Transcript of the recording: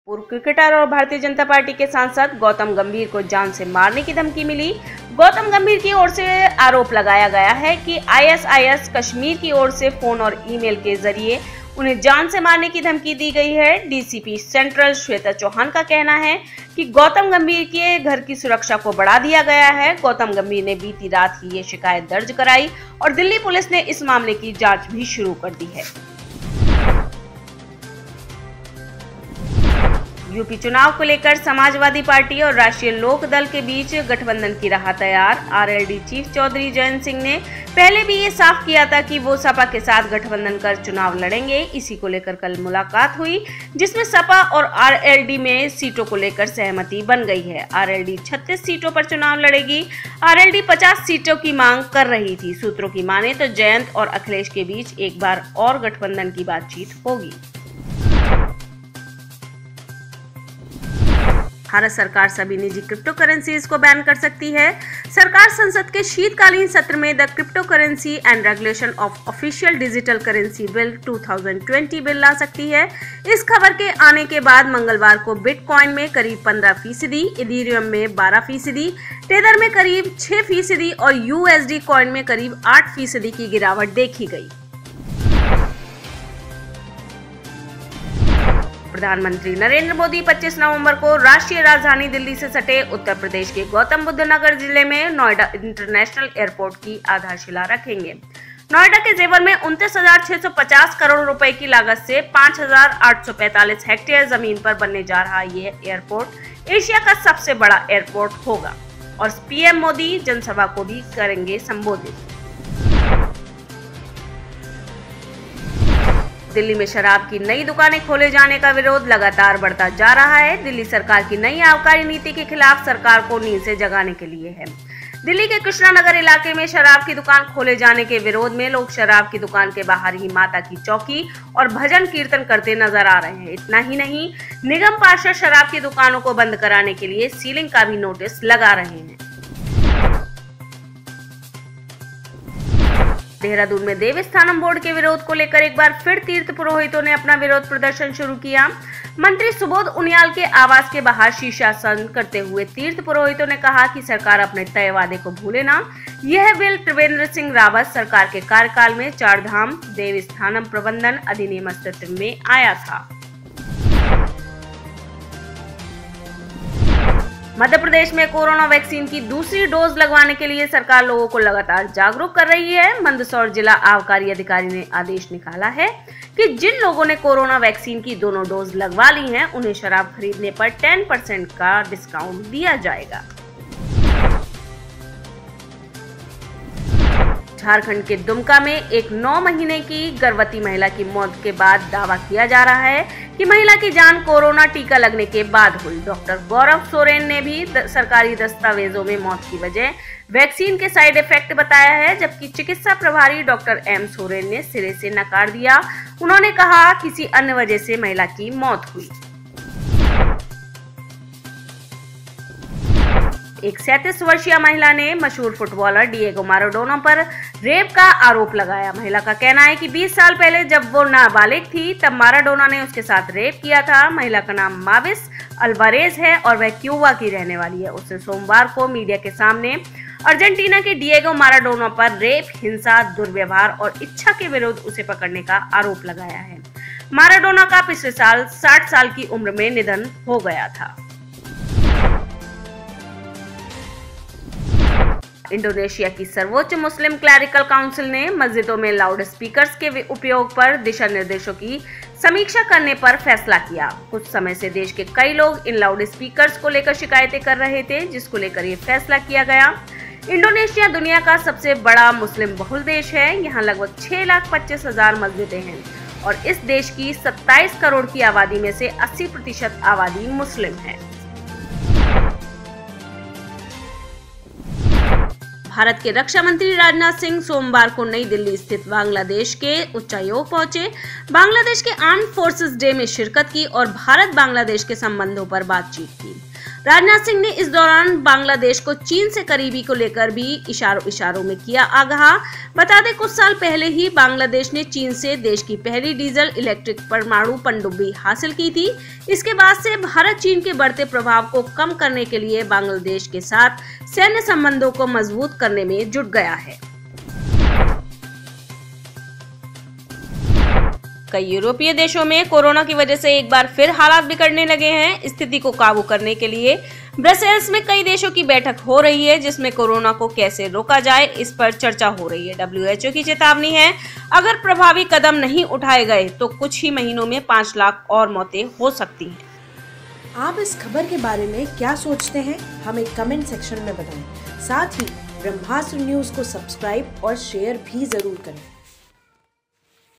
पूर्व क्रिकेटर और भारतीय जनता पार्टी के सांसद गौतम गंभीर को जान से मारने की धमकी मिली। गौतम गंभीर की ओर से आरोप लगाया गया है कि आईएसआईएस कश्मीर की ओर से फोन और ईमेल के जरिए उन्हें जान से मारने की धमकी दी गई है। डीसीपी सेंट्रल श्वेता चौहान का कहना है कि गौतम गंभीर के घर की सुरक्षा को बढ़ा दिया गया है। गौतम गंभीर ने बीती रात ही ये शिकायत दर्ज कराई और दिल्ली पुलिस ने इस मामले की जांच भी शुरू कर दी है। यूपी चुनाव को लेकर समाजवादी पार्टी और राष्ट्रीय लोक दल के बीच गठबंधन की राह तैयार। आरएलडी चीफ चौधरी जयंत सिंह ने पहले भी ये साफ किया था कि वो सपा के साथ गठबंधन कर चुनाव लड़ेंगे। इसी को लेकर कल मुलाकात हुई जिसमें सपा और आरएलडी में सीटों को लेकर सहमति बन गई है। आरएलडी 36 सीटों पर चुनाव लड़ेगी। आरएलडी 50 सीटों की मांग कर रही थी। सूत्रों की माने तो जयंत और अखिलेश के बीच एक बार और गठबंधन की बातचीत होगी। भारत सरकार सभी निजी क्रिप्टो करेंसीज को बैन कर सकती है। सरकार संसद के शीतकालीन सत्र में the crypto currency and regulation of official digital currency bill 2020 bill ला सकती है। इस खबर के आने के बाद मंगलवार को बिटकॉइन में करीब 15%, इथेरियम में 12%, टेदर में करीब 6% और यूएसडी कॉइन में करीब 8% की गिरावट देखी गई। प्रधानमंत्री नरेंद्र मोदी 25 नवंबर को राष्ट्रीय राजधानी दिल्ली से सटे उत्तर प्रदेश के गौतम बुद्ध नगर जिले में नोएडा इंटरनेशनल एयरपोर्ट की आधारशिला रखेंगे। नोएडा के जेवर में 29,650 करोड़ रुपए की लागत से 5,845 हेक्टेयर जमीन पर बनने जा रहा ये एयरपोर्ट एशिया का सबसे बड़ा एयरपोर्ट होगा और पीएम मोदी जनसभा को भी करेंगे संबोधित। दिल्ली में शराब की नई दुकानें खोले जाने का विरोध लगातार बढ़ता जा रहा है। दिल्ली सरकार की नई आबकारी नीति के खिलाफ सरकार को नींद से जगाने के लिए है। दिल्ली के कृष्णा नगर इलाके में शराब की दुकान खोले जाने के विरोध में लोग शराब की दुकान के बाहर ही माता की चौकी और भजन कीर्तन करते नजर आ रहे हैं। इतना ही नहीं, निगम पार्षद शराब की दुकानों को बंद कराने के लिए सीलिंग का भी नोटिस लगा रहे हैं। देहरादून में देवस्थानम बोर्ड के विरोध को लेकर एक बार फिर तीर्थ पुरोहितों ने अपना विरोध प्रदर्शन शुरू किया। मंत्री सुबोध उनियाल के आवास के बाहर शीर्षासन करते हुए तीर्थ पुरोहितों ने कहा कि सरकार अपने तय वादे को भूले ना। यह बिल त्रिवेंद्र सिंह रावत सरकार के कार्यकाल में चारधाम देवस्थानम प्रबंधन अधिनियम अस्तित्व में आया था। मध्य प्रदेश में कोरोना वैक्सीन की दूसरी डोज लगवाने के लिए सरकार लोगों को लगातार जागरूक कर रही है। मंदसौर जिला आबकारी अधिकारी ने आदेश निकाला है कि जिन लोगों ने कोरोना वैक्सीन की दोनों डोज लगवा ली हैं, उन्हें शराब खरीदने पर 10% का डिस्काउंट दिया जाएगा। झारखंड के दुमका में एक 9 महीने की गर्भवती महिला की मौत के बाद दावा किया जा रहा है कि महिला की जान कोरोना टीका लगने के बाद हुई। डॉक्टर गौरव सोरेन ने भी सरकारी दस्तावेजों में मौत की वजह वैक्सीन के साइड इफेक्ट बताया है, जबकि चिकित्सा प्रभारी डॉक्टर एम सोरेन ने सिरे से नकार दिया। उन्होंने कहा किसी अन्य वजह से महिला की मौत हुई। एक 37 वर्षीय महिला ने मशहूर फुटबॉलर डिएगो माराडोना पर रेप का आरोप लगाया। महिला का कहना है कि 20 साल पहले जब वो नाबालिग थी तब माराडोना ने उसके साथ रेप किया था। महिला का नाम माविस अल्वारेज है और वह क्यूबा की रहने वाली है। उसने सोमवार को मीडिया के सामने अर्जेंटीना के डिएगो माराडोना पर रेप, हिंसा, दुर्व्यवहार और इच्छा के विरुद्ध उसे पकड़ने का आरोप लगाया है। माराडोना का पिछले साल 60 साल की उम्र में निधन हो गया था। इंडोनेशिया की सर्वोच्च मुस्लिम क्लैरिकल काउंसिल ने मस्जिदों में लाउड स्पीकर्स के उपयोग पर दिशा निर्देशों की समीक्षा करने पर फैसला किया। कुछ समय से देश के कई लोग इन लाउड स्पीकर्स को लेकर शिकायतें कर रहे थे, जिसको लेकर ये फैसला किया गया। इंडोनेशिया दुनिया का सबसे बड़ा मुस्लिम बहुल देश है। यहाँ लगभग 6,25,000 मस्जिदें हैं और इस देश की 27 करोड़ की आबादी में से 80% आबादी मुस्लिम है। भारत के रक्षा मंत्री राजनाथ सिंह सोमवार को नई दिल्ली स्थित बांग्लादेश के उच्चायोग पहुंचे। बांग्लादेश के आर्म्ड फोर्सेस डे में शिरकत की और भारत बांग्लादेश के संबंधों पर बातचीत की। राजनाथ सिंह ने इस दौरान बांग्लादेश को चीन से करीबी को लेकर भी इशारों में किया आगाह। बता दें, कुछ साल पहले ही बांग्लादेश ने चीन से देश की पहली डीजल इलेक्ट्रिक परमाणु पनडुब्बी हासिल की थी। इसके बाद से भारत चीन के बढ़ते प्रभाव को कम करने के लिए बांग्लादेश के साथ सैन्य संबंधों को मजबूत करने में जुट गया है। कई यूरोपीय देशों में कोरोना की वजह से एक बार फिर हालात बिगड़ने लगे हैं। स्थिति को काबू करने के लिए ब्रसेल्स में कई देशों की बैठक हो रही है, जिसमें कोरोना को कैसे रोका जाए इस पर चर्चा हो रही है। WHO की चेतावनी है, अगर प्रभावी कदम नहीं उठाए गए तो कुछ ही महीनों में 5 लाख और मौतें हो सकती हैं। आप इस खबर के बारे में क्या सोचते हैं, हमें कमेंट सेक्शन में बताएं। साथ ही ब्रह्मास्त्र न्यूज को सब्सक्राइब और शेयर भी जरूर करें।